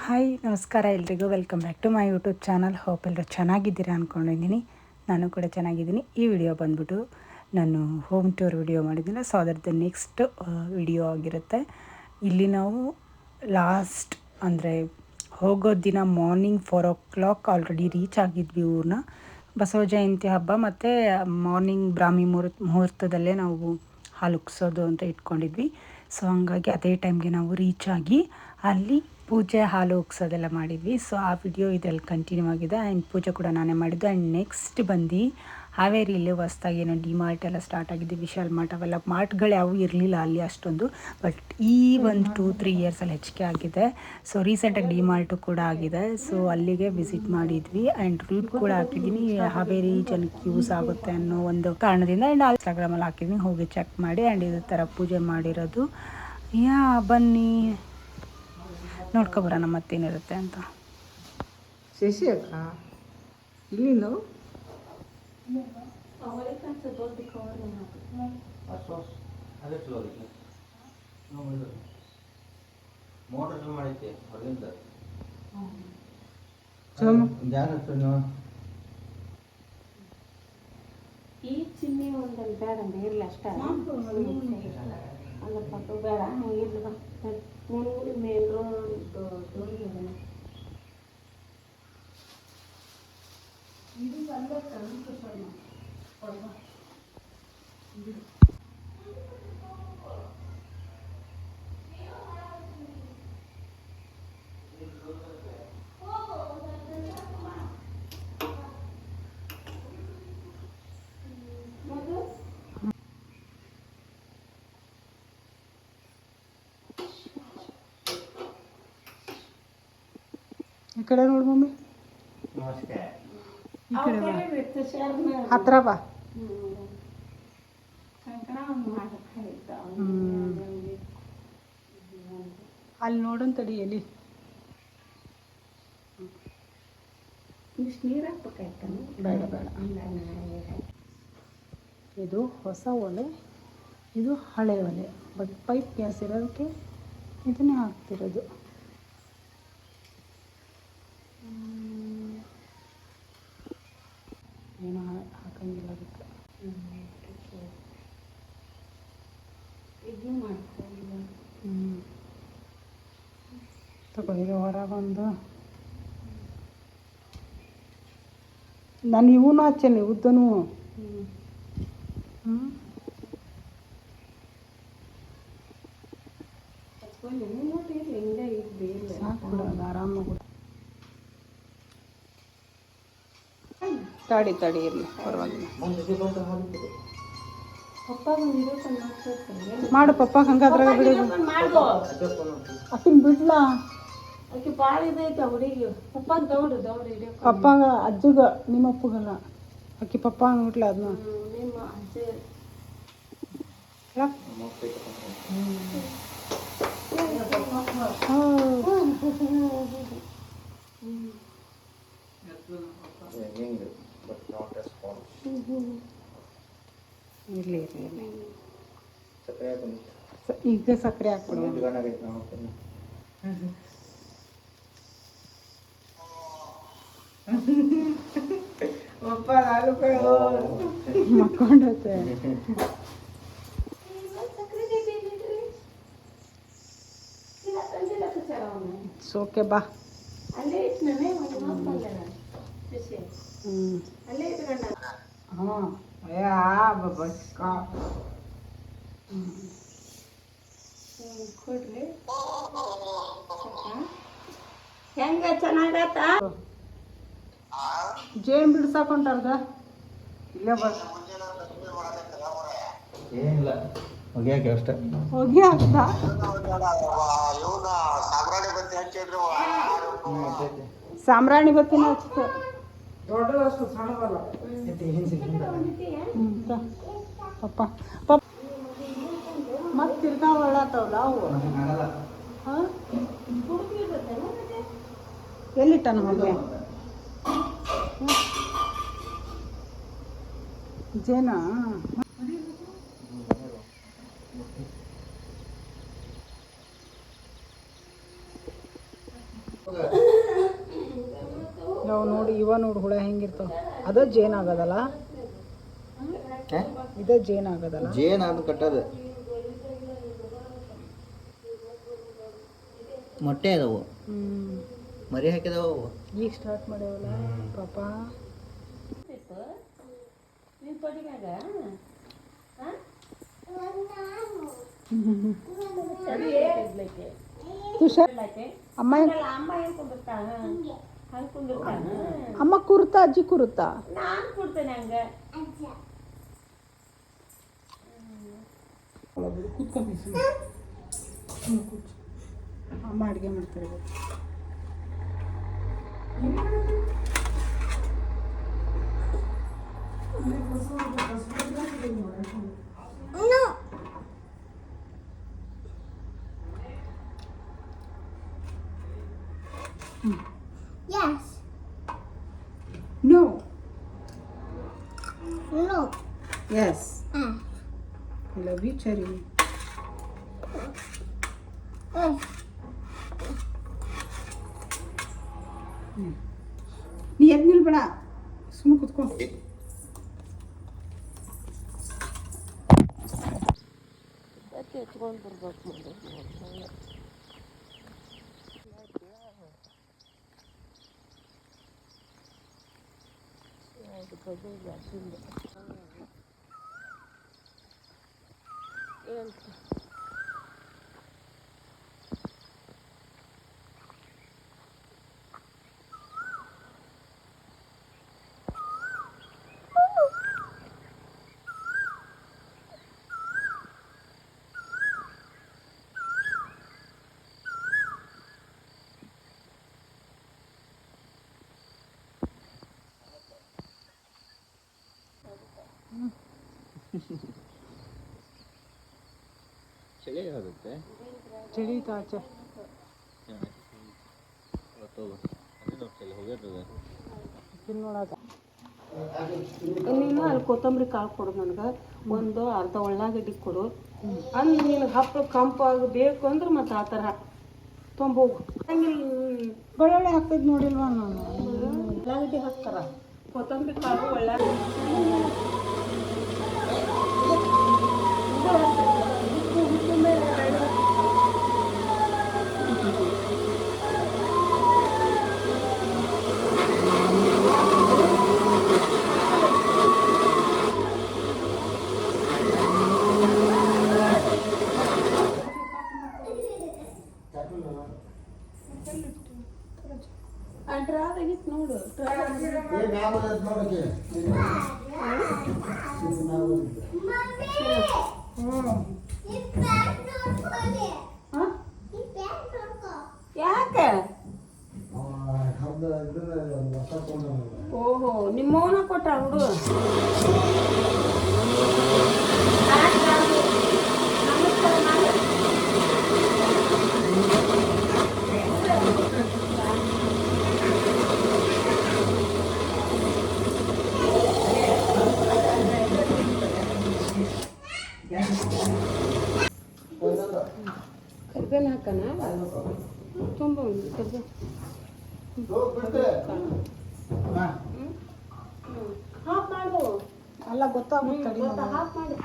Hi ನಮಸ್ಕಾರ ಎಲ್ರಿಗೂ welcome back to my YouTube channel. Hope ಎಲ್ಲರೂ ಚೆನ್ನಾಗಿದ್ದೀರಾ ಅಂದ್ಕೊಂಡಿದ್ದೀನಿ. ನಾನು ಕೂಡ ಚೆನ್ನಾಗಿದ್ದೀನಿ. ಈ ವಿಡಿಯೋ ಬಂದ್ಬಿಟ್ಟು ನಾನು ಹೋಮ್ ಟೂರ್ ವಿಡಿಯೋ ಮಾಡಿದ್ದೀನಿ. ಸೊ ಅದರದ್ದು ನೆಕ್ಸ್ಟ್ ವಿಡಿಯೋ ಆಗಿರುತ್ತೆ. ಇಲ್ಲಿ ನಾವು ಲಾಸ್ಟ್ ಅಂದರೆ ಹೋಗೋ ದಿನ ಮಾರ್ನಿಂಗ್ 4 o'clock ಆಲ್ರೆಡಿ ರೀಚ್ ಆಗಿದ್ವಿ ಊರನ್ನ. ಬಸವ ಜಯಂತಿ ಹಬ್ಬ ಮತ್ತು ಮಾರ್ನಿಂಗ್ ಬ್ರಾಹ್ಮಿ ಮುಹೂರ್ತದಲ್ಲೇ ನಾವು ಹಾಲು ಉಗ್ಸೋದು ಅಂತ ಇಟ್ಕೊಂಡಿದ್ವಿ. ಸೊ ಹಂಗಾಗಿ ಅದೇ ಟೈಮ್ಗೆ ನಾವು ರೀಚ್ ಆಗಿ ಅಲ್ಲಿ ಪೂಜೆ ಹಾಲು ಉಗ್ಸೋದೆಲ್ಲ ಮಾಡಿದ್ವಿ. ಸೊ ಆ ವಿಡಿಯೋ ಇದರಲ್ಲಿ ಕಂಟಿನ್ಯೂ ಆಗಿದೆ. ಆ್ಯಂಡ್ ಪೂಜೆ ಕೂಡ ನಾನೇ ಮಾಡಿದ್ದು. ಆ್ಯಂಡ್ ನೆಕ್ಸ್ಟ್ ಬಂದು ಹಾವೇರಿಯಲ್ಲಿ ಹೊಸ್ದಾಗಿ ಏನೋ ಡಿಮಾರ್ಟ್ ಎಲ್ಲ ಸ್ಟಾರ್ಟ್ ಆಗಿದೆ, ವಿಶಾಲ್ ಮಾರ್ಟ್. ಅವೆಲ್ಲ ಮಾರ್ಟ್ಗಳು ಯಾವುವು ಇರಲಿಲ್ಲ ಅಲ್ಲಿ ಅಷ್ಟೊಂದು. ಬಟ್ ಈ ಒಂದು 2-3 ಇಯರ್ಸಲ್ಲಿ ಹೆಚ್ಚಿಗೆ ಆಗಿದೆ. ಸೊ ರೀಸೆಂಟಾಗಿ ಡಿಮಾರ್ಟು ಕೂಡ ಆಗಿದೆ. ಸೊ ಅಲ್ಲಿಗೆ ವಿಸಿಟ್ ಮಾಡಿದ್ವಿ. ಆ್ಯಂಡ್ ರೂಟ್ ಕೂಡ ಹಾಕಿದ್ದೀನಿ, ಹಾವೇರಿ ಜನಕ್ಕೆ ಯೂಸ್ ಆಗುತ್ತೆ ಅನ್ನೋ ಒಂದು ಕಾರಣದಿಂದ. ಆ್ಯಂಡ್ ಇನ್ಸ್ಟಾಗ್ರಾಮಲ್ಲಿ ಹಾಕಿದ್ದೀನಿ, ಹೋಗಿ ಚೆಕ್ ಮಾಡಿ. ಆ್ಯಂಡ್ ಇದೇ ಥರ ಪೂಜೆ ಮಾಡಿರೋದು. ಬನ್ನಿ ನೋಡ್ಕೊಬರೋಣ ಮತ್ತೇನಿರುತ್ತೆ ಅಂತ. ಶಶಿ ಅಕ್ಕ ಇಲ್ಲಿ ನಾವು ಈ ಚಿನ್ನಿ ಒಂದಲ್ಲಿ ಬೇಡ ಇರಲಿ ಅಷ್ಟ ಅಲ್ಲ ಪಟ್ಟು ಬೇಡ ಇರ್ಲಿ ಮೂರು ಮೇನ್ ರೋಡ್ ಈ ಕಡೆ ನೋಡು ಮಮ್ಮಿ, ಈ ಕಡೆ ಬಾ, ಹತ್ರ ಬಾ. ಅಲ್ಲಿ ನೋಡೋನ್ ತಡಿ, ಎಲ್ಲಿ ನೀರು ಹಾಕ್ಬೇಕಾಯ್ತಾನೆ. ಬೇಡ ಬೇಡ. ಇದು ಹೊಸ ಒಲೆ, ಇದು ಹಳೆ ಒಲೆ. ಬಟ್ ಪೈಪ್ ಗ್ಯಾಸ್ ಇರೋದಕ್ಕೆ ಇದನ್ನೇ ಹಾಕ್ತಿರೋದು. ಏನೋ ಹಾಕಂಗಿಲ್ಲ ಅದಕ್ಕೆ. ಇದು ಮಾಡ್ಕೊಂಡಿಲ್ಲ. ತಗೋ, ಇದು ಹೊರಗೊಂದು. ನಾನು ಇವನು ಹಚ್ಚೇನೆ, ಉದ್ದನು. ಸಾಕು ಬಿಡು, ಅದು ಆರಾಮಾಗಿ. ತಡಿ ತಡಿ, ಇರಲಿ, ಪರವಾಗಿಲ್ಲ. ಮಾಡು ಪಪ್ಪ, ಹಂಗಾದ್ರಾಗ ಬಿಡೋದು. ಅಕ್ಕಿನ ಬಿಡ್ಲಾ, ಆಕೆ ಭಾಳ ಇದೈತೆ ಹುಡುಗಿ. ಪಪ್ಪ ದೌಡು ಹಿಡಿಯೋ ಪಪ್ಪಾಗ, ಅಜ್ಜಗ, ನಿಮ್ಮ ಅಪ್ಪಗಲ್ಲ. ಅಕ್ಕಿ ಪಪ್ಪ ನೋಡ್ಲ ಅದನ್ನ. ನಿಮ್ಮ ಅಜ್ಜಿ ಇರಲಿ ಇರಲಿ. ಈಗ ಸಕ್ಕರೆ ಹಾಕ್ಬಿಡು. ಮಕ್ಕೊಂಡತ್ತೆ. ಸೋಕೆ ಬಾ. ಅಲ್ಲೇ ಇಟ್ನೇ ಅಲ್ಲೇ ಇಟ್ಕೊಂಡ. ಹಾಂ, ಕೊಡ್ರಿ. ಹೆಂಗ ಚೆನ್ನಾಗತ್ತ? ಜೇನು ಬಿಡ್ಸಾಕೊಂಟಾರ್ದ ಇಲ್ಲೇ ಬರ್ ಏನಿಲ್ಲ, ಒಗ್ಯಾಕೆ ಅಷ್ಟೇ. ಹೋಗಿ ಆಗ್ತ ಸಾಂಬ್ರಾಣಿ ಬತ್ತಿನ ಹಚ್ತು. ದೊಡ್ಡದಷ್ಟು ಸಣ್ಣದಲ್ಲ. ಪಪ್ಪ ಪಪ್ಪ ಮತ್ತೆ ತಿರ್ಗಾ ಒಳ್ಳಾತವಲ್ಲ ಅವು. ಹಾಂ, ಎಲ್ಲಿಟ್ಟಾನ ಮಗ ಜೇನಾ? ನಾವು ನೋಡಿ ಇವ ನೋಡಿ ಹುಳ ಹೆಂಗಿರ್ತಾವ. ಅದ ಜೇನ್ ಆಗೋದಲ್ಲ, ಇದ ಜೇನ್ ಆಗೋದಲ್ಲ. ಜೇನು ಅದು ಕಟ್ಟೋದು ಮೊಟ್ಟೆ ಅದಾವು, ಮರಿ ಹಾಕಿದಾವು ಅವು. ಈಗ ಸ್ಟಾರ್ಟ್ ಮಾಡ್ಯಾವಲ್ಲ ಪಾಪ. ನಿನ್ ತೊಡಿಗಾಗ ತುಷಾರ್ ಅಮ್ಮ ಅಮ್ಮ ಏನ್ ಕುಂದಿರ್ತಾಳ ಹಂಗ್ ಕುಂದಿರ್ತಾಳ. ಅಮ್ಮ ಕೂರುತ್ತಾ, ಅಜ್ಜಿ ಕೂರುತ್ತಾ? ನಾನ್ ಕೊಡ್ತೇನೆ ಹಂಗ. ಅಮ್ಮ ಅಡುಗೆ ಮಾಡ್ತಾರೆ. Yes. No. No. Yes. I love you, Cherry. ನೀ ಎದ್ದು ನಿಲ್ಬೇಡ, ಸುಮ್ಮನೆ ಕುತ್ಕೊ. ಎತ್ಕೊಂಡು ಬರ್ಬೇಕು ಮಾಡಿ. ಚಳಿ ಆಗುತ್ತೆ. ಚಳಿ ಆಚೆ ತಿನ್ನೋಳಾಗ. ನೀನು ಅಲ್ಲಿ ಕೊತ್ತಂಬರಿ ಕಾಳು ಕೊಡು ನನಗೆ, ಒಂದು ಅರ್ಧ ಉಳ್ಳಾಗಡ್ಡಿ ಕೊಡು. ಅಲ್ಲಿ ನಿನಗೆ ಹಪ್ಪಳ ಕಂಪಾಗಿ ಬೇಕು ಅಂದ್ರೆ ಮತ್ತೆ ಆ ಥರ ತೊಂಬೋಗು. ಬೆಳ್ಳುಳ್ಳಿ ಹಾಕ್ತಿದ್ ನೋಡಿಲ್ವಾ ನಾನು? ಉಳ್ಳಾಗಡ್ಡಿ ಹಾಕ್ತಾರ, ಕೊತ್ತಂಬರಿ ಕಾಳು ಉಳ್ಳಾಗಡ್ಡಿ ಡ್ರಾದಾಗಿತ್ತು ನೋಡು. ಯಾಕೆ? ಓಹೋ, ನಿಮ್ಮ ಮೌನ ಕೊಟ್ಟ ಹುಡು. ಕರ್ಬೇನ ಹಾಕನ ತುಂಬ ಕರ್ಬೇವು ಹಾಫ್ ಮಾಡು. ಅಲ್ಲ ಗೊತ್ತಾಗುತ್ತೆ ತಡಿ ನಾನು. ಹಾಫ್ ಮಾಡು.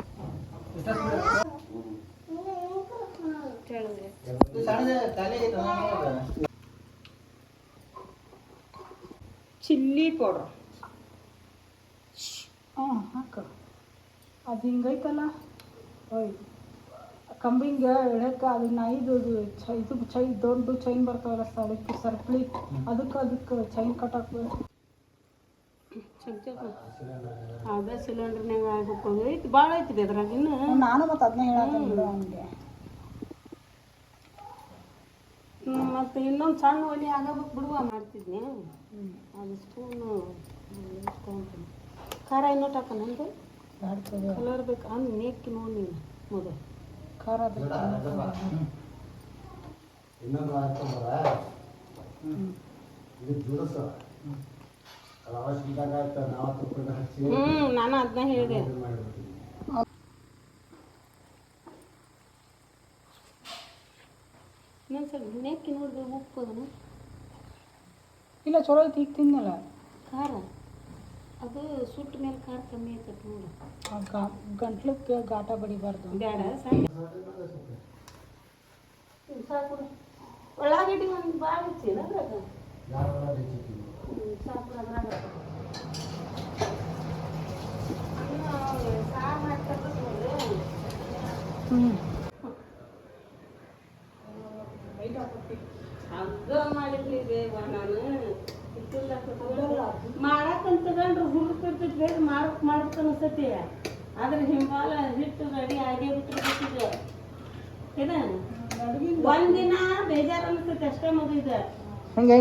ಚಿಲ್ಲಿ ಪೌಡರ್ ಹಾಕ. ಅದು ಹಿಂಗೈತಲ್ಲ, ಓಯ್ ಕಂಬಿಂಗೆ ಎಳಕ್ಕೆ ಅದನ್ನ ಇದು ದೊಡ್ಡ ಚೈನ್ ಬರ್ತಾವಲ್ಲ ಸರ್ಪ್ಲಿ, ಅದಕ್ಕೆ ಚೈನ್ ಕಟ್ಟಾಕ್ಬೇಕು. ಅದೇ ಸಿಲಿಂಡರ್ನಾಗ ಆಗ್ಬೇಕು. ಐತಿ ಭಾಳ ಐತಿ ಅದ್ರಾಗ ಇನ್ನು. ನಾನು ಮತ್ತೆ ಅದನ್ನೇ ಹೇಳತ್ತೀನಿ ಬಿಡು ಅವನಿಗೆ. ಮತ್ತು ಇನ್ನೊಂದು ಸಣ್ಣ ಒಲಿ ಆಗಬೇಕು ಬಿಡುವ ಮಾಡ್ತಿದ್ನಿ. ಅದು ಸ್ಪೂನು ತೊಗೊಂತೀನಿ. ಖಾರ ಇನ್ನೊಟ್ಟು ಹಾಕ ನಂದು ಕಲರ್ ಬೇಕು ಅಂದ್ ನೇಕಿ ನೋಡಿ ನೀನು ಮೊದಲು ಖಾರ ನಾನು ಅದನ್ನ ಹೇಳಿದೆ. ಇನ್ನೊಂದು ಸ್ವಲ್ಪ ನೇಕಿ ನೋಡಿದ್ರೆ ಉಪ್ಪು ಅದನ್ನು ಇಲ್ಲ ಚಲೋ ಐತಿ ಈಗ ತಿನ್ನಲ್ಲ ಖಾರ ಅದು ಸುಟ್ಟ ಮೇಲೆ ಖಾರ ಕಮ್ಮಿ ಆಯ್ತೈತೆ ನೋಡು. ಗಂಟ್ಲಕ್ಕೆ ಗಾಟ ಬಡಿಬಾರ್ದು. ಬೇಡ ಸಾಕು. ಉಳ್ಳಾಗಡ್ಡಿ ಒಂದು ಭಾಳ ಹೆಚ್ಚಿನ ಅದ್ರಾಗ ಸಾಕು. ಅದ್ರಾಗ ಸಾರು ಮಾಡ್ಕೊಳ್ಬೇಕು. ಹಗ್ಗ ಮಾಡಿದ್ಲಿ ಬೇಗ ನಾನು ಮಾಡಕ್ಕಂತ ತಗೊಂಡ್ರೆ ಹುಡುಕಿರ್ತೈತಿ ಬೇಗ ಮಾಡ್ಬೇಕು ಅನಿಸ್ತೈತಿ. ಆದ್ರೆ ಹಿಂಬಾಲ ಹಿಟ್ಟು ರೆಡಿ ಆಗೇ ಬಿಟ್ಟಿರ್ಬೇಕಿದೆ. ಒಂದಿನ ಬೇಜಾರು ಅನಿಸ್ತೈತಿ ಅಷ್ಟೇ ಮಗುದ. ಹಂಗೆ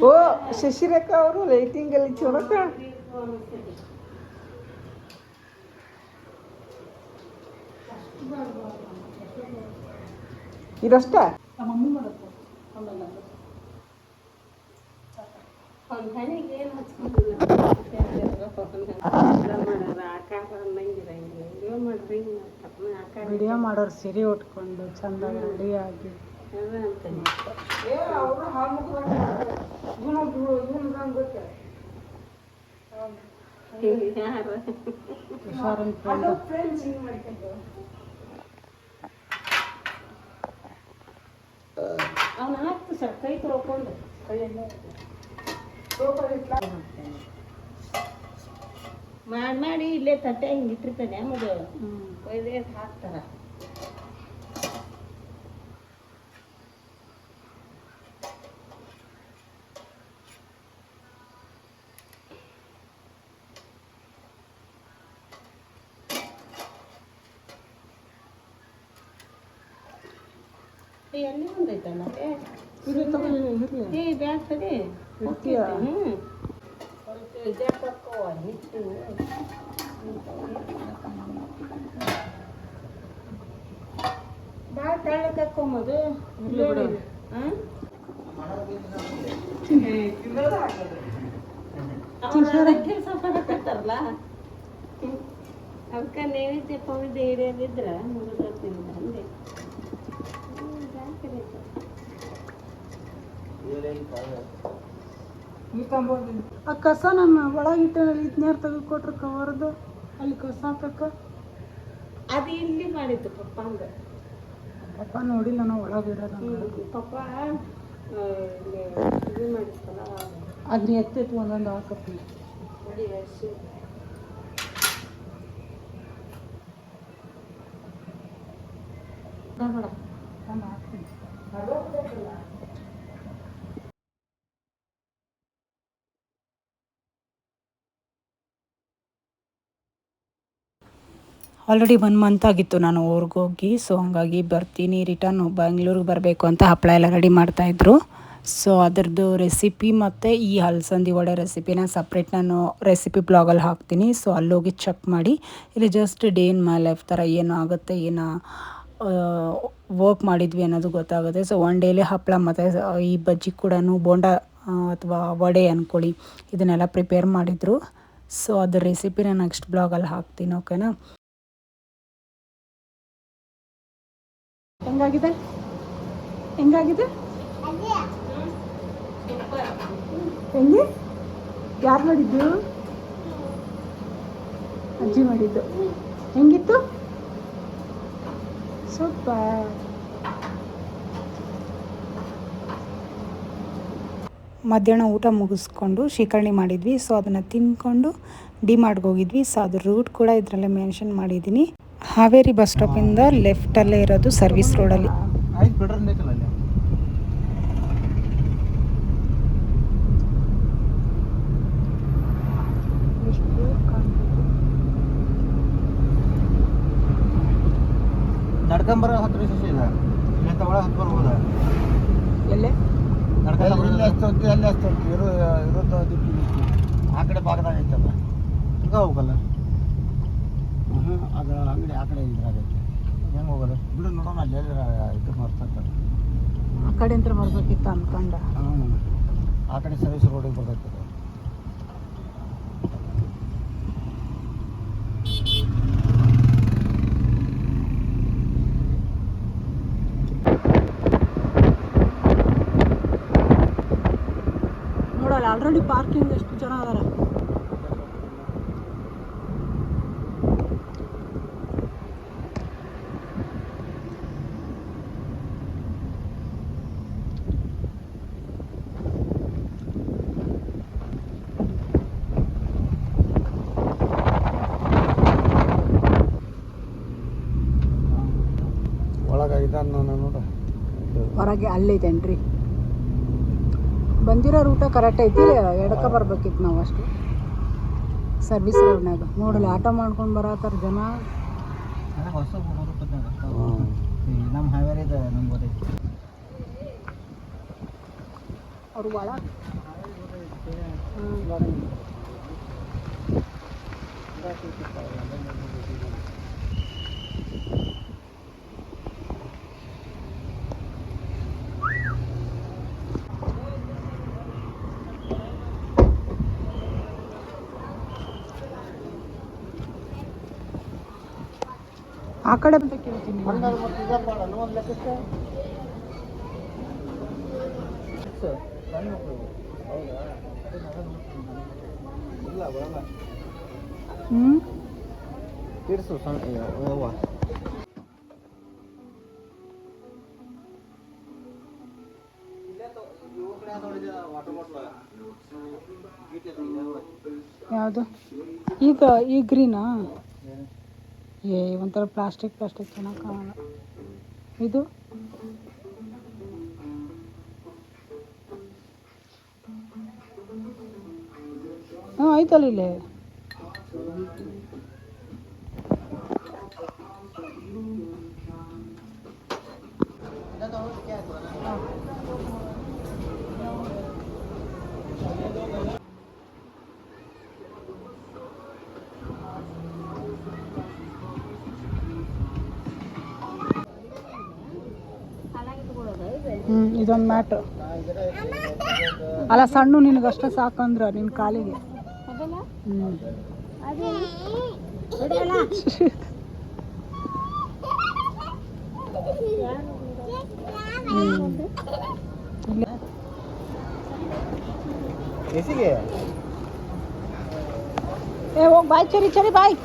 ಓ ಶಶಿರೇಖಾ ಅವರು ಲೈಟಿಂಗ್ ಅಲ್ಲಿ ಚಲೋಕ ಇದಷ್ಟ ಮಮ್ಮಿ ಮಾಡುತ್ತೆ ಒಂದು ಹಣಿಗೆ ಏನು ಹಚ್ಕೊಂಡಿಲ್ಲ ಆಕಾರ ಅನ್ನಂಗಿರಂಗಿಲ್ಲ. ವಿಡಿಯೋ ಮಾಡ್ರಿ ಆಕಾರ ವಿಡಿಯೋ ಮಾಡೋರು ಸೀರೆ ಉಟ್ಕೊಂಡು ಚಂದಾಗಿ ರೆಡಿ ಆಗಿ ಅದ ಅಂತಾನೆ. ಅವರು ಯಾರು ಹುಷಾರಂತ ಅವನ ಹಾಕ್ತು ಸರ್ ಕೈ ತೊಳ್ಕೊಂಡು ಮಾಡಿ ಇಲ್ಲೇ ತಟ್ಟೆ ಹಿಂಗೆ ಇಟ್ಟಿರ್ತಾನೆ ಮದು ಒಯ್ದೇ ಹಾಕ್ತಾರ. ಎಲ್ಲಿ ಬಂದೈತಲ್ಲ ಬ್ಯಾಗ್ ತಡಿ ಹಿಟ್ಟು ಭಾಳ ತೆಳ್ಳಗೆ ಹಾಕೊಂಬೋದು. ಕೆಲಸ ಮಾಡಕತ್ತಾರಲ್ಲ ಅದಕ್ಕೆ ನೈವೇದ್ಯ ಪವಿದ್ಯ ಹಿಡಿಯೋದಿದ್ರೆ ಮುಗಿದೋಗ್ತೀನಿ ಅಂದೆ. ಆ ಕಸ ನನ್ನ ಒಳಗಿಟ್ಟಲ್ಲಿ ಇದ್ನ್ಯಾರು ತೆಗೆದುಕೊಟ್ರು ಕವರ್ದು ಅಲ್ಲಿ ಕಸ ಹಾಕಕ್ಕ. ಅದು ಇಲ್ಲಿ ಮಾಡಿದ್ದು ಪಪ್ಪ ಹಂಗ. ಪಪ್ಪ ನೋಡಿಲ್ಲ ನಾವು ಒಳಗಿರೋದು. ಪಪ್ಪ ಇದು ಮಾಡಿಸ್ತಲ್ಲ ಅದನ್ನ ಎತ್ತಿತ್ತು ಒಂದೊಂದು ಹಾಕಪ್ಪ. ಬೇಡ ನಾನು ಹಾಕ್ತೀನಿ. ಆಲ್ರೆಡಿ 1 ಮಂತ್ ಆಗಿತ್ತು ನಾನು ಊರಿಗೆ ಹೋಗಿ. ಸೊ ಹಂಗಾಗಿ ಬರ್ತೀನಿ ರಿಟರ್ನು ಬೆಂಗ್ಳೂರಿಗೆ ಬರಬೇಕು ಅಂತ ಹಪ್ಪಳ ಎಲ್ಲ ರೆಡಿ ಮಾಡ್ತಾಯಿದ್ರು. ಸೊ ಅದರದ್ದು ರೆಸಿಪಿ ಮತ್ತು ಈ ಹಲಸಂದಿ ವಡೆ ರೆಸಿಪಿನ ಸಪ್ರೇಟ್ ನಾನು ರೆಸಿಪಿ ಬ್ಲಾಗಲ್ಲಿ ಹಾಕ್ತೀನಿ. ಸೊ ಅಲ್ಲೋಗಿ ಚೆಕ್ ಮಾಡಿ. ಇಲ್ಲಿ just day in my life ಥರ ಏನು ಆಗುತ್ತೆ, ಏನು ವರ್ಕ್ ಮಾಡಿದ್ವಿ ಅನ್ನೋದು ಗೊತ್ತಾಗುತ್ತೆ. ಸೊ 1 ಡೇಲಿ ಹಪ್ಪಳ ಮತ್ತು ಈ ಬಜ್ಜಿ ಕೂಡ ಬೋಂಡ ಅಥವಾ ವಡೆ ಅಂದ್ಕೊಳ್ಳಿ ಇದನ್ನೆಲ್ಲ ಪ್ರಿಪೇರ್ ಮಾಡಿದರು. ಸೊ ಅದ್ರ ರೆಸಿಪಿನ ನೆಕ್ಸ್ಟ್ ಬ್ಲಾಗಲ್ಲಿ ಹಾಕ್ತೀನಿ. ಓಕೆನಾ? ಹೆಂಗಾಗಿದೆ ಹೆಂಗೆ ಯಾರು ಮಾಡಿದ್ದು? ಅಜ್ಜಿ ಮಾಡಿದ್ದು. ಹೆಂಗಿತ್ತು? ಸೂಪರ್. ಮಧ್ಯಾಹ್ನ ಊಟ ಮುಗಿಸ್ಕೊಂಡು ಶೀಕರಣೆ ಮಾಡಿದ್ವಿ. ಸೊ ಅದನ್ನು ತಿಂದ್ಕೊಂಡು ಡಿಮಾರ್ಟ್ಗೆ ಹೋಗಿದ್ವಿ. ಸೊ ಅದ್ರ ರೂಟ್ ಕೂಡ ಇದರಲ್ಲೇ ಮೆನ್ಷನ್ ಮಾಡಿದ್ದೀನಿ. ಹಾವೇರಿ ಬಸ್ ಸ್ಟಾಪಿಂದ ಲೆಫ್ಟಲ್ಲೇ ಇರೋದು ಸರ್ವಿಸ್ ರೋಡಲ್ಲಿ. ನಡ್ಕೊಂಬರ ಹತ್ತು ನಿಮಿಷ ಇದೆ. ಇಲ್ಲಿಂದ ಒಳಗೆ ಹತ್ತು ಬರ್ಬೋದ? ಎಲ್ಲೇ ನಡ್ಕೊಂಡು ಹಚ್ತಂತೆ ಅಲ್ಲಿ ಹಚ್ತಂತೆ ಇರೋದು ಆ ಕಡೆ ಭಾಗದಾಗ ಐತಲ್ಲ ಹಿಂಗೆ ಹೋಗಲ್ಲ. ಅದು ಅಂಗಡಿ ಆ ಕಡೆ ಇದ್ರಾಗೈತೆ. ಹೆಂಗೆ ಹೋಗೋದು ಬಿಡು ನೋಡೋಣ. ಅಲ್ಲಿ ಇದು ಮಾಡ್ತಾರೆ ಆ ಕಡೆ ಅಂತ ಬರ್ಬೇಕಿತ್ತು ಅಂದ್ಕೊಂಡ. ಆ ಕಡೆ ಸರ್ವಿಸ್ ರೋಡಿಗೆ ಬರ್ತೈತೆ. ನೋಡಲ್ಲ ಆಲ್ರೆಡಿ ಪಾರ್ಕಿಂಗ್ ಎಷ್ಟು ಜನ ಅದಾರ. ಒಳಗೆ ಇದನ್ನು ನೋಡ ಹೊರಗೆ ಅಲ್ಲೈತೆ ಎಂಟ್ರಿ. ಬಂದಿರೋ ರೂಟ ಕರೆಕ್ಟ್ ಐತಿ, ಎಡಕ್ಕೆ ಬರ್ಬೇಕಿತ್ತು ನಾವು ಅಷ್ಟು. ಸರ್ವಿಸ್ ರೋಡ್ನಾಗ ನೋಡಲ್ಲ ಆಟೋ ಮಾಡ್ಕೊಂಡು ಬರತ್ತಾರ ಜನ. ಹೊಸ ನಮ್ಮ ಹೈವೇ ಇದೆ ನಮ್ಗೆ ಗೊತ್ತೈತಿ. ಅವ್ರು ಭಾಳ ಆ ಕಡೆ ಅಂತ ಕೇಳ್ತೀನಿ. ಹ್ಞೂ ಇಡ್ಸು ಸಣ್ಣ ಯಾವುದು ಈಗ ಈ ಗ್ರೀನಾ? ಏ ಒಂಥರ ಪ್ಲಾಸ್ಟಿಕ್ ಚೆನ್ನಾಗಿ ಕಾಣಲ್ಲ ಇದು. ಹಾಂ ಆಯ್ತಲ್ಲ ಇಲ್ಲೇ. ಇದೊಂದು ಮ್ಯಾಟು ಅಲ್ಲ, ಸಣ್ಣ ನಿನಗಷ್ಟೇ ಸಾಕಂದ್ರ ನಿನ್ನ ಕಾಲಿಗೆ. ಏ ಹೋಗಿ ಬಾಯ್ ಚರಿ ಬಾಯ್.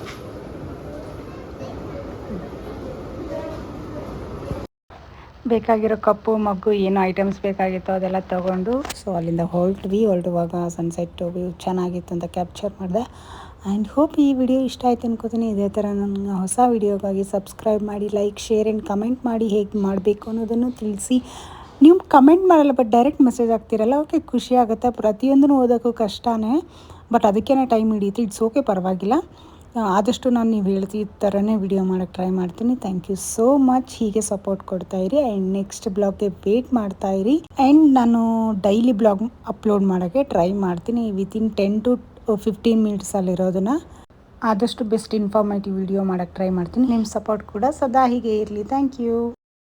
ಬೇಕಾಗಿರೋ ಕಪ್ಪು ಮಗ್ಗು ಏನು ಐಟಮ್ಸ್ ಬೇಕಾಗಿತ್ತು ಅದೆಲ್ಲ ತೊಗೊಂಡು ಸೊ ಅಲ್ಲಿಂದ ಹೊರಟುವಾಗ ಸನ್ಸೆಟ್ ವ್ಯೂ ಚೆನ್ನಾಗಿತ್ತು ಅಂತ ಕ್ಯಾಪ್ಚರ್ ಮಾಡಿದೆ. ಆ್ಯಂಡ್ ಹೋಪ್ ಈ ವಿಡಿಯೋ ಇಷ್ಟ ಆಯ್ತು ಅನ್ಕೋತೀನಿ. ಇದೇ ಥರ ನನ್ನ ಹೊಸ ವಿಡಿಯೋಗಾಗಿ ಸಬ್ಸ್ಕ್ರೈಬ್ ಮಾಡಿ, ಲೈಕ್, ಶೇರ್ ಆ್ಯಂಡ್ ಕಮೆಂಟ್ ಮಾಡಿ ಹೇಗೆ ಮಾಡಬೇಕು ಅನ್ನೋದನ್ನು ತಿಳಿಸಿ. ನೀವು ಕಮೆಂಟ್ ಮಾಡಲ್ಲ ಬಟ್ ಡೈರೆಕ್ಟ್ ಮೆಸೇಜ್ ಆಗ್ತಿರಲ್ಲ, ಓಕೆ ಖುಷಿ ಆಗುತ್ತೆ. ಪ್ರತಿಯೊಂದನ್ನು ಓದೋಕ್ಕೂ ಕಷ್ಟನೇ, ಬಟ್ ಅದಕ್ಕೇ ಟೈಮ್ ಹಿಡಿಯುತ್ತೆ. ಇಟ್ಸ್ ಓಕೆ, ಪರವಾಗಿಲ್ಲ. ಆದಷ್ಟು ನಾನು ನೀವು ಹೇಳ್ತಿದ್ದ ಥರನೇ ವಿಡಿಯೋ ಮಾಡೋಕ್ಕೆ ಟ್ರೈ ಮಾಡ್ತೀನಿ. Thank you so much. ಹೀಗೆ ಸಪೋರ್ಟ್ ಕೊಡ್ತಾಯಿರಿ ಆ್ಯಂಡ್ ನೆಕ್ಸ್ಟ್ ಬ್ಲಾಗ್ಗೆ ವೇಟ್ ಮಾಡ್ತಾಯಿರಿ. ಆ್ಯಂಡ್ ನಾನು ಡೈಲಿ ಬ್ಲಾಗ್ ಅಪ್ಲೋಡ್ ಮಾಡೋಕ್ಕೆ ಟ್ರೈ ಮಾಡ್ತೀನಿ ವಿತಿನ್ 10 to 15 ಮಿನಿಟ್ಸಲ್ಲಿರೋದನ್ನು. ಆದಷ್ಟು ಬೆಸ್ಟ್ ಇನ್ಫಾರ್ಮೇಟಿವ್ ವಿಡಿಯೋ ಮಾಡೋಕ್ಕೆ ಟ್ರೈ ಮಾಡ್ತೀನಿ. ನಿಮ್ಮ ಸಪೋರ್ಟ್ ಕೂಡ ಸದಾ ಹೀಗೆ ಇರಲಿ. Thank you.